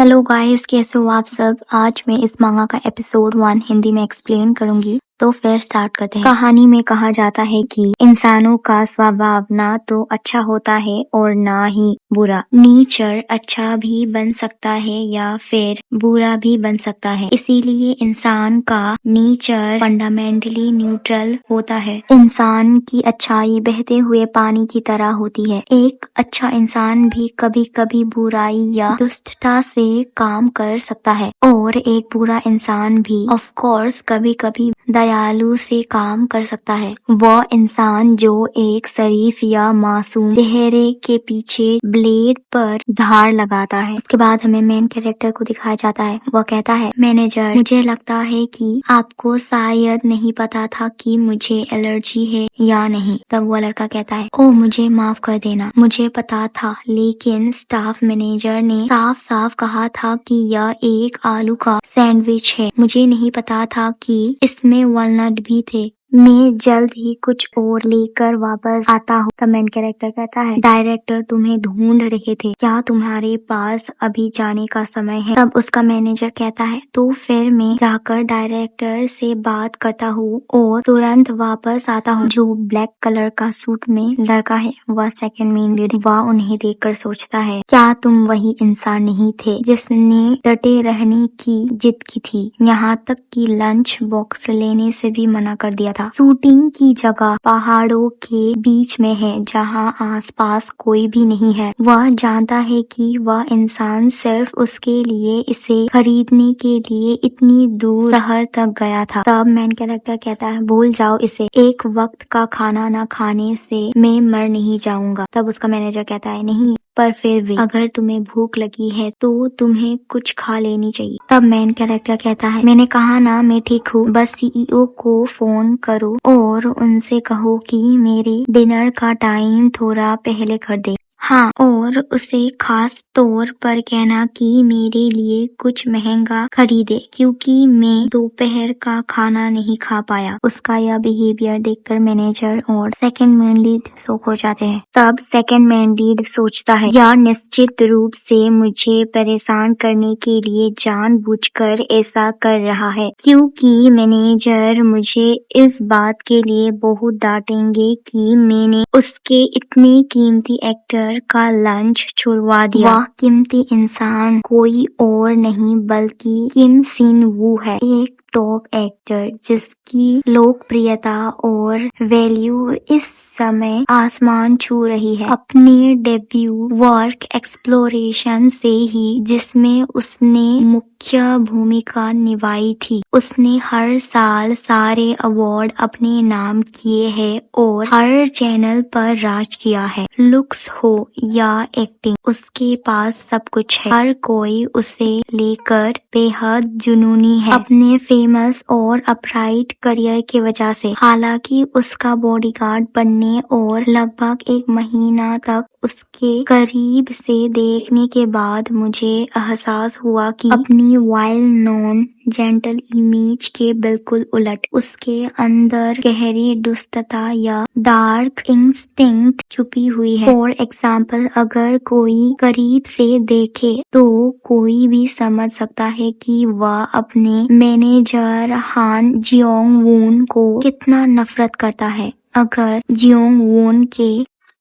Hello guys, कैसे हो आप सब। आज मैं इस मांगा का एपिसोड 1 हिंदी में एक्सप्लेन करूंगी। तो फिर स्टार्ट करते हैं। कहानी में कहा जाता है कि इंसानों का स्वभाव ना तो अच्छा होता है और ना ही बुरा। नेचर अच्छा भी बन सकता है या फिर बुरा भी बन सकता है, इसीलिए इंसान का नेचर फंडामेंटली न्यूट्रल होता है। इंसान की अच्छाई बहते हुए पानी की तरह होती है। एक अच्छा इंसान भी कभी कभी बुराई या दुष्टता से काम कर सकता है और एक बुरा इंसान भी ऑफ कोर्स कभी कभी दयालु से काम कर सकता है। वह इंसान जो एक शरीफ या मासूम चेहरे के पीछे ब्लेड पर धार लगाता है। उसके बाद हमें मेन कैरेक्टर को दिखाया जाता है। वह कहता है, मैनेजर, मुझे लगता है कि आपको शायद नहीं पता था कि मुझे एलर्जी है या नहीं। तब वह लड़का कहता है, ओह मुझे माफ कर देना, मुझे पता था, लेकिन स्टाफ मैनेजर ने साफ साफ कहा था कि यह एक आलू का सैंडविच है। मुझे नहीं पता था कि इसमें वॉलनट भी थे। मैं जल्द ही कुछ और लेकर वापस आता हूँ। तब मेन कैरेक्टर कहता है, डायरेक्टर तुम्हें ढूंढ रहे थे, क्या तुम्हारे पास अभी जाने का समय है? तब उसका मैनेजर कहता है, तो फिर मैं जाकर डायरेक्टर से बात करता हूँ और तुरंत वापस आता हूँ। जो ब्लैक कलर का सूट में लड़का है वह सेकंड मेन लीड। वह उन्हें देखकर सोचता है, क्या तुम वही इंसान नहीं थे जिसने डटे रहने की जिद की थी, यहाँ तक कि लंच बॉक्स लेने से भी मना कर दिया था। शूटिंग की जगह पहाड़ों के बीच में है जहाँ आसपास कोई भी नहीं है। वह जानता है कि वह इंसान सिर्फ उसके लिए इसे खरीदने के लिए इतनी दूर शहर तक गया था। तब मेन कैरेक्टर कहता है, भूल जाओ इसे, एक वक्त का खाना न खाने से मैं मर नहीं जाऊंगा। तब उसका मैनेजर कहता है, नहीं, पर फिर भी अगर तुम्हें भूख लगी है तो तुम्हें कुछ खा लेनी चाहिए। तब मेन कैरेक्टर कहता है, मैंने कहा ना मैं ठीक हूँ, बस सीईओ को फोन करो और उनसे कहो कि मेरे डिनर का टाइम थोड़ा पहले कर दे। हाँ, और उसे खास तौर पर कहना कि मेरे लिए कुछ महंगा खरीदे क्योंकि मैं दोपहर का खाना नहीं खा पाया। उसका यह बिहेवियर देखकर मैनेजर और सेकंड मैन लीड शॉक हो जाते हैं। तब सेकंड मैन लीड सोचता है, यह निश्चित रूप से मुझे परेशान करने के लिए जानबूझकर ऐसा कर रहा है, क्योंकि मैनेजर मुझे इस बात के लिए बहुत डांटेंगे कि मैंने उसके इतने कीमती एक्टर का लंच छुड़वा दिया। वह कीमती इंसान कोई और नहीं बल्कि किम सिन वू है, एक टॉप एक्टर जिसकी लोकप्रियता और वैल्यू इस समय आसमान छू रही है। अपने डेब्यू वर्क एक्सप्लोरेशन से ही, जिसमें उसने मुख्य भूमिका निभाई थी, उसने हर साल सारे अवार्ड अपने नाम किए हैं और हर चैनल पर राज किया है। लुक्स हो या एक्टिंग, उसके पास सब कुछ है। हर कोई उसे लेकर बेहद जुनूनी है अपने फेमस और अपराइट करियर की वजह से। हालांकि उसका बॉडीगार्ड बनने और लगभग 1 महीना तक उसके करीब से देखने के बाद मुझे एहसास हुआ कि अपनी वेल नोन जेंटल इमेज के बिल्कुल उलट उसके अंदर गहरी दुष्टता या डार्क इंस्टिंक्ट छुपी हुई है। फॉर एग्जाम्पल, अगर कोई करीब से देखे तो कोई भी समझ सकता है कि वह अपने मैनेजर हान जियोंग वून को कितना नफरत करता है। अगर जियोंग वून के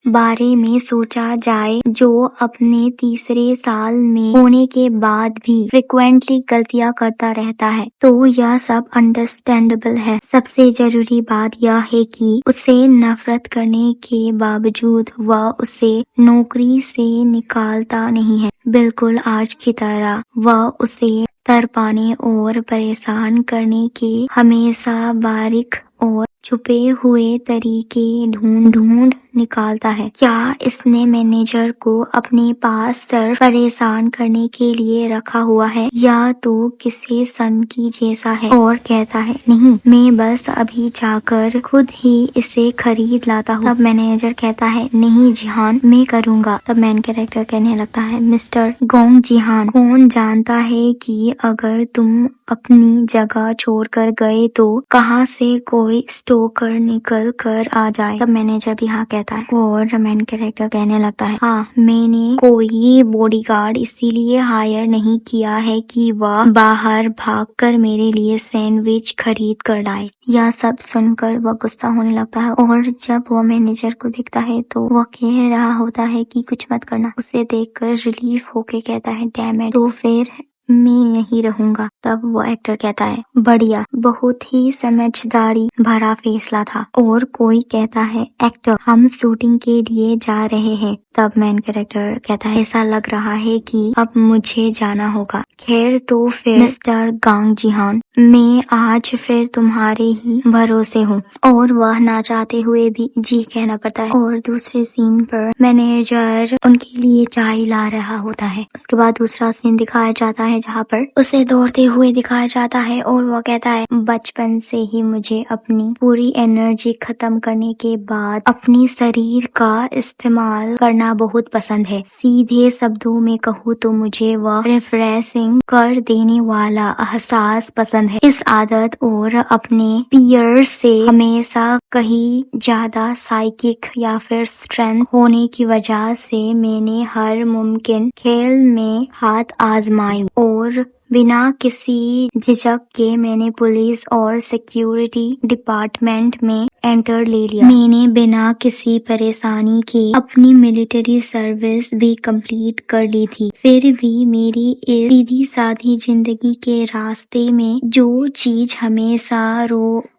बारे में सोचा जाए, जो अपने तीसरे साल में होने के बाद भी फ्रिक्वेंटली गलतियां करता रहता है, तो यह सब अंडरस्टैंडेबल है। सबसे जरूरी बात यह है कि उसे नफरत करने के बावजूद वह उसे नौकरी से निकालता नहीं है। बिल्कुल आज की तरह वह उसे तरपाने और परेशान करने के हमेशा बारीक और छुपे हुए तरीके ढूंढ निकालता है। क्या इसने मैनेजर को अपने पास सिर्फ परेशान करने के लिए रखा हुआ है या तो किसी सन की जैसा है? और कहता है, नहीं, मैं बस अभी जाकर खुद ही इसे खरीद लाता हूँ। तब मैनेजर कहता है, नहीं जिहान, मैं करूँगा। तब मेन कैरेक्टर कहने लगता है, मिस्टर गोंग जिहान, कौन जानता है कि अगर तुम अपनी जगह छोड़कर गए तो कहाँ से कोई स्टोकर निकल कर आ जाए। तब मैनेजर भी हाँ कहता है और मेन कैरेक्टर कहने लगता है, हाँ मैंने कोई बॉडीगार्ड इसीलिए हायर नहीं किया है कि वह बाहर भागकर मेरे लिए सैंडविच खरीद कर लाए। यह सब सुनकर वह गुस्सा होने लगता है और जब वह मैनेजर को देखता है तो वह कह रहा होता है कि कुछ मत करना। उसे देखकर रिलीफ होके कहता है, डैम इट, तो फिर मैं यहीं रहूंगा। तब वो एक्टर कहता है, बढ़िया, बहुत ही समझदारी भरा फैसला था। और कोई कहता है, एक्टर हम शूटिंग के लिए जा रहे हैं। तब मैन कैरेक्टर कहता है, ऐसा लग रहा है कि अब मुझे जाना होगा। खैर तो फिर मिस्टर गांग जिहान, मैं आज फिर तुम्हारे ही भरोसे हूँ। और वह ना चाहते हुए भी जी कहना पड़ता है। और दूसरे सीन पर मैनेजर उनके लिए चाय ला रहा होता है। उसके बाद दूसरा सीन दिखाया जाता है जहाँ पर उसे दौड़ते हुए दिखाया जाता है और वो कहता है, बचपन से ही मुझे अपनी पूरी एनर्जी खत्म करने के बाद अपनी शरीर का इस्तेमाल करना बहुत पसंद है। सीधे शब्दों में कहूँ तो मुझे वह रिफ्रेशिंग कर देने वाला एहसास पसंद है। इस आदत और अपने पीयर से हमेशा कहीं ज्यादा साइकिक या फिर स्ट्रेंथ होने की वजह से मैंने हर मुमकिन खेल में हाथ आजमाई और बिना किसी झिझक के मैंने पुलिस और सिक्योरिटी डिपार्टमेंट में एंटर ले लिया। मैंने बिना किसी परेशानी के अपनी मिलिट्री सर्विस भी कंप्लीट कर ली थी। फिर भी मेरी इस सीधी साधी जिंदगी के रास्ते में जो चीज हमेशा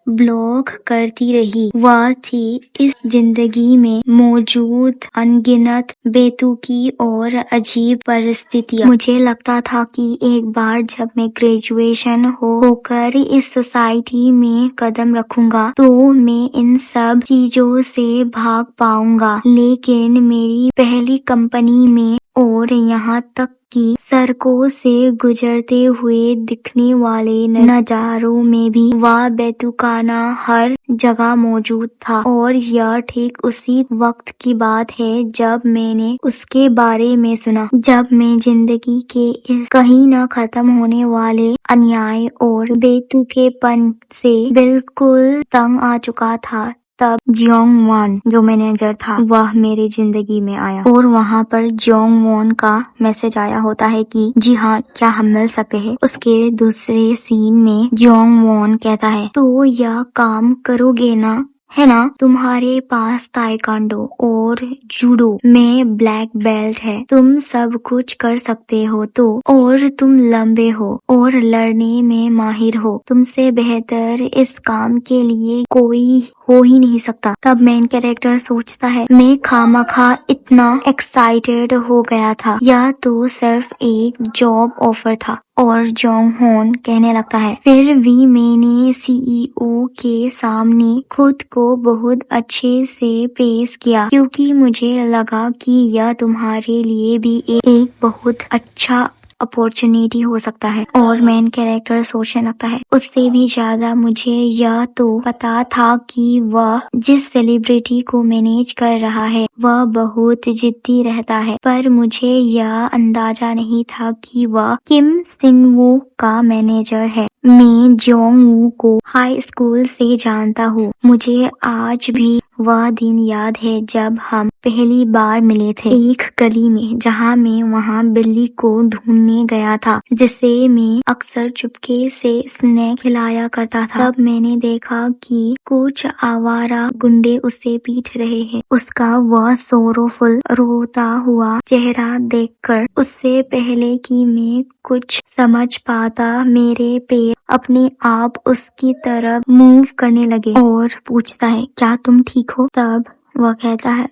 ब्लॉक करती रही वह थी इस जिंदगी में मौजूद अनगिनत बेतुकी और अजीब परिस्थितियाँ। मुझे लगता था कि एक बार जब मैं ग्रेजुएशन होकर इस सोसाइटी में कदम रखूंगा तो मैं इन सब चीजों से भाग पाऊंगा, लेकिन मेरी पहली कंपनी में और यहाँ तक कि सड़कों से गुजरते हुए दिखने वाले नजारों में भी वह बेतुकाना हर जगह मौजूद था। और यह ठीक उसी वक्त की बात है जब मैंने उसके बारे में सुना, जब मैं जिंदगी के इस कहीं न खत्म होने वाले अन्याय और बेतुकेपन से बिल्कुल तंग आ चुका था। तब जियोंग वॉन जो मैनेजर था वह मेरी जिंदगी में आया और वहाँ पर जियोंग वॉन का मैसेज आया होता है कि जी हाँ, क्या हम मिल सकते हैं। उसके दूसरे सीन में जियोंग वॉन कहता है, तो यह काम करोगे ना, है ना? तुम्हारे पास ताइक्वांडो और जूडो में ब्लैक बेल्ट है, तुम सब कुछ कर सकते हो तो, और तुम लंबे हो और लड़ने में माहिर हो, तुमसे बेहतर इस काम के लिए कोई हो ही नहीं सकता। तब मेन कैरेक्टर सोचता है, मैं खामखा इतना एक्साइटेड हो गया था, यह तो सिर्फ एक जॉब ऑफर था। और जोंग होन कहने लगता है, फिर भी मैंने सीईओ के सामने खुद को बहुत अच्छे से पेश किया क्योंकि मुझे लगा कि यह तुम्हारे लिए भी एक बहुत अच्छा अपॉर्चुनिटी हो सकता है। और मेन कैरेक्टर सोचने लगता है, उससे भी ज्यादा मुझे यह तो पता था कि वह जिस सेलिब्रिटी को मैनेज कर रहा है वह बहुत जिद्दी रहता है, पर मुझे यह अंदाजा नहीं था कि वह किम सिंग-वू का मैनेजर है। मैं जोंग-वू को हाई स्कूल से जानता हूँ। मुझे आज भी वह दिन याद है जब हम पहली बार मिले थे एक गली में, जहाँ मैं वहाँ बिल्ली को ढूंढने गया था जिसे मैं अक्सर चुपके से स्नैक खिलाया करता था। तब मैंने देखा कि कुछ आवारा गुंडे उसे पीट रहे हैं। उसका वह सोरोफुल रोता हुआ चेहरा देखकर उससे पहले कि मैं कुछ समझ पाता मेरे पैर अपने आप उसकी तरफ मूव करने लगे और पूछता है, क्या तुम ठीक हो? तब वह कहता है,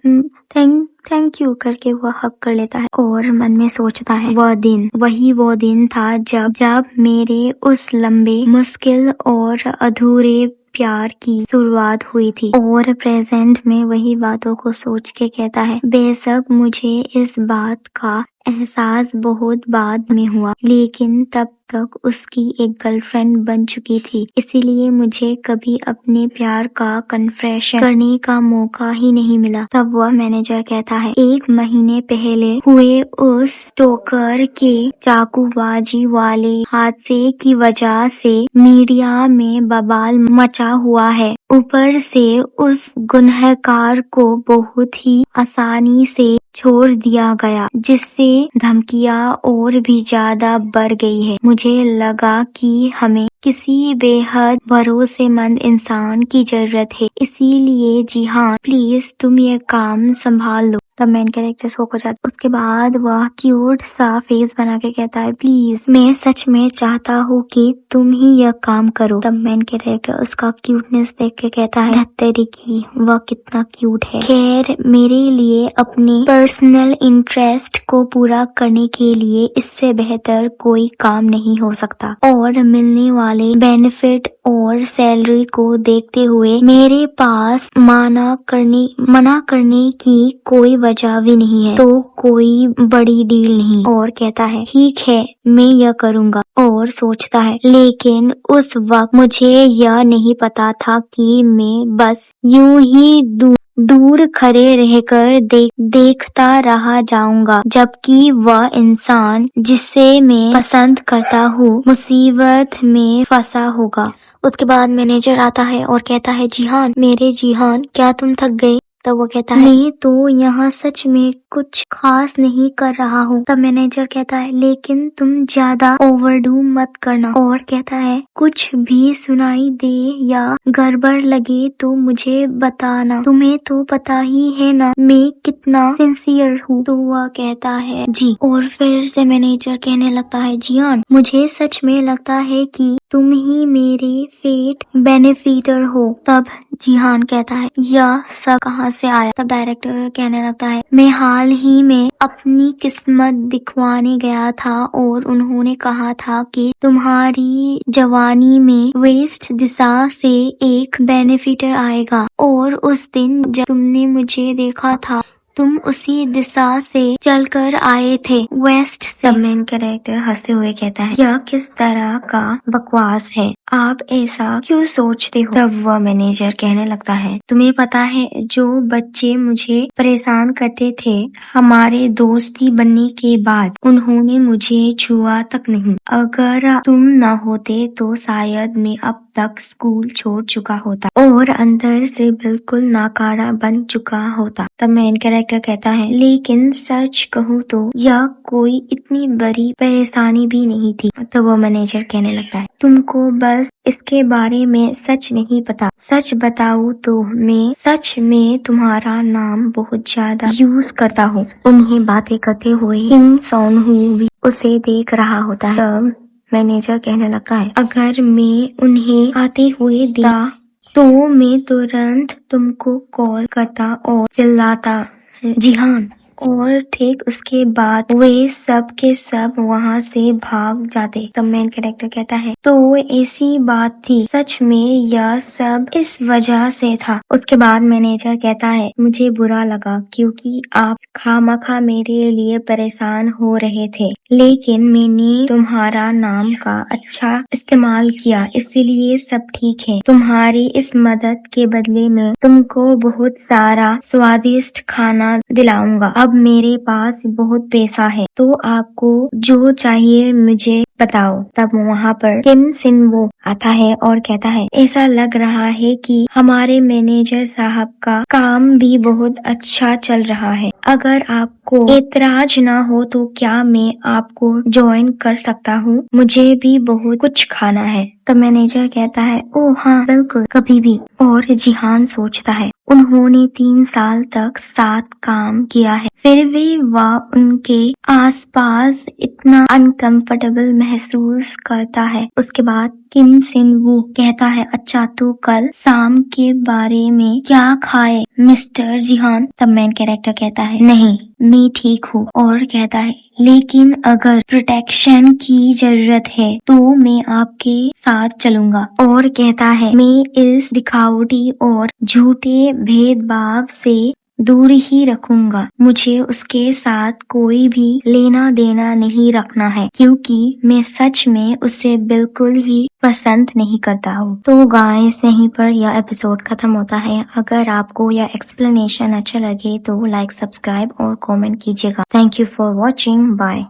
थैंक यू करके वह हक कर लेता है और मन में सोचता है, वो दिन था जब मेरे उस लंबे मुश्किल और अधूरे प्यार की शुरुआत हुई थी। और प्रेजेंट में वही बातों को सोच के कहता है, बेशक मुझे इस बात का एहसास बहुत बाद में हुआ, लेकिन तब तक उसकी एक गर्लफ्रेंड बन चुकी थी, इसीलिए मुझे कभी अपने प्यार का कन्फेशन करने का मौका ही नहीं मिला। तब वह मैनेजर कहता है, 1 महीने पहले हुए उस स्टोकर के चाकूबाजी वाले हादसे की वजह से मीडिया में बवाल मचा हुआ है। ऊपर से उस गुनहगार को बहुत ही आसानी से छोड़ दिया गया, जिससे धमकियां और भी ज्यादा बढ़ गई है। मुझे लगा कि हमें किसी बेहद भरोसेमंद इंसान की जरूरत है, इसीलिए जिहान प्लीज तुम ये काम संभाल लो। तब मेन कैरेक्टर शॉक हो जाता। उसके बाद वह क्यूट सा फेस बना के कहता है, प्लीज मैं सच में चाहता हूँ कि तुम ही यह काम करो। तब मेन कैरेक्टर उसका क्यूटनेस देख के कहता है, धत्तेरी की वह कितना क्यूट है। खैर मेरे लिए अपने पर्सनल इंटरेस्ट को पूरा करने के लिए इससे बेहतर कोई काम नहीं हो सकता, और मिलने वाले बेनिफिट और सैलरी को देखते हुए मेरे पास मना करने की कोई वजह भी नहीं है, तो कोई बड़ी डील नहीं। और कहता है, ठीक है मैं यह करूँगा। और सोचता है, लेकिन उस वक्त मुझे यह नहीं पता था कि मैं बस यूं ही दूर खड़े रहकर देखता रह जाऊंगा, जबकि वह इंसान जिसे मैं पसंद करता हूँ मुसीबत में फंसा होगा। उसके बाद मैनेजर आता है और कहता है, जिहान मेरे जिहान क्या तुम थक गए? तब वो कहता है, मैं तो यहाँ सच में कुछ खास नहीं कर रहा हूँ। तब मैनेजर कहता है, लेकिन तुम ज्यादा ओवरडू मत करना। और कहता है, कुछ भी सुनाई दे या गड़बड़ लगे तो मुझे बताना, तुम्हें तो पता ही है ना मैं कितना सिंसियर हूँ। तो वह कहता है, जी। और फिर से मैनेजर कहने लगता है, जियान मुझे सच में लगता है कि तुम ही मेरे फेट बेनिफिटर हो। तब जिहान कहता है, यह सब कहाँ से आया? तब डायरेक्टर कहने लगता है, मैं हाल ही में अपनी किस्मत दिखवाने गया था और उन्होंने कहा था कि तुम्हारी जवानी में वेस्ट दिशा से एक बेनिफिटर आएगा, और उस दिन जब तुमने मुझे देखा था तुम उसी दिशा से चलकर आए थे, वेस्ट से। तब मेन कैरेक्टर हंसते हुए कहता है, यह किस तरह का बकवास है, आप ऐसा क्यों सोचते हो? तब वह मैनेजर कहने लगता है, तुम्हें पता है जो बच्चे मुझे परेशान करते थे, हमारे दोस्ती बनने के बाद उन्होंने मुझे छुआ तक नहीं। अगर तुम न होते तो शायद मैं अब तक स्कूल छोड़ चुका होता और अंदर से बिल्कुल नाकारा बन चुका होता। तब मेन कैरेक्टर कहता है, लेकिन सच कहूँ तो यह कोई इतनी बड़ी परेशानी भी नहीं थी। तो वो मैनेजर कहने लगता है, तुमको बस इसके बारे में सच नहीं पता। सच बताऊँ तो मैं सच में तुम्हारा नाम बहुत ज्यादा यूज करता हूँ। उन्हें बातें करते हुए किम सॉन हू भी उसे देख रहा होता है। तब मैनेजर कहने लगता है, अगर मैं उन्हें आते हुए देखा तो मैं तुरंत तुमको कॉल करता और चिल्लाता, जिहान। और ठीक उसके बाद वे सब के सब वहाँ से भाग जाते। तब मेन कैरेक्टर कहता है, तो ऐसी बात थी, सच में यह सब इस वजह से था। उसके बाद मैनेजर कहता है, मुझे बुरा लगा क्योंकि आप खामखा मेरे लिए परेशान हो रहे थे, लेकिन मैंने तुम्हारा नाम का अच्छा इस्तेमाल किया, इसलिए सब ठीक है। तुम्हारी इस मदद के बदले में तुमको बहुत सारा स्वादिष्ट खाना दिलाऊंगा। अब मेरे पास बहुत पैसा है, तो आपको जो चाहिए मुझे बताओ। तब वहाँ पर किम सिन वो आता है और कहता है, ऐसा लग रहा है कि हमारे मैनेजर साहब का काम भी बहुत अच्छा चल रहा है। अगर आपको एतराज ना हो तो क्या मैं आपको ज्वाइन कर सकता हूँ? मुझे भी बहुत कुछ खाना है। तब मैनेजर कहता है, ओह हाँ बिल्कुल, कभी भी। और जिहान सोचता है, उन्होंने 3 साल तक साथ काम किया है, फिर भी वह उनके आसपास इतना अनकंफर्टेबल महसूस करता है। उसके बाद किम सिन वू कहता है, अच्छा तो कल शाम के बारे में क्या खाए मिस्टर जिहान? तब मेन कैरेक्टर कहता है, नहीं मैं ठीक हूँ। और कहता है, लेकिन अगर प्रोटेक्शन की जरूरत है तो मैं आपके साथ चलूंगा। और कहता है, मैं इस दिखावटी और झूठे भेदभाव से दूर ही रखूंगा। मुझे उसके साथ कोई भी लेना देना नहीं रखना है, क्योंकि मैं सच में उसे बिल्कुल ही पसंद नहीं करता हूँ। तो गाइस यहीं पर यह एपिसोड खत्म होता है। अगर आपको यह एक्सप्लेनेशन अच्छा लगे तो लाइक, सब्सक्राइब और कमेंट कीजिएगा। Thank you for watching. Bye.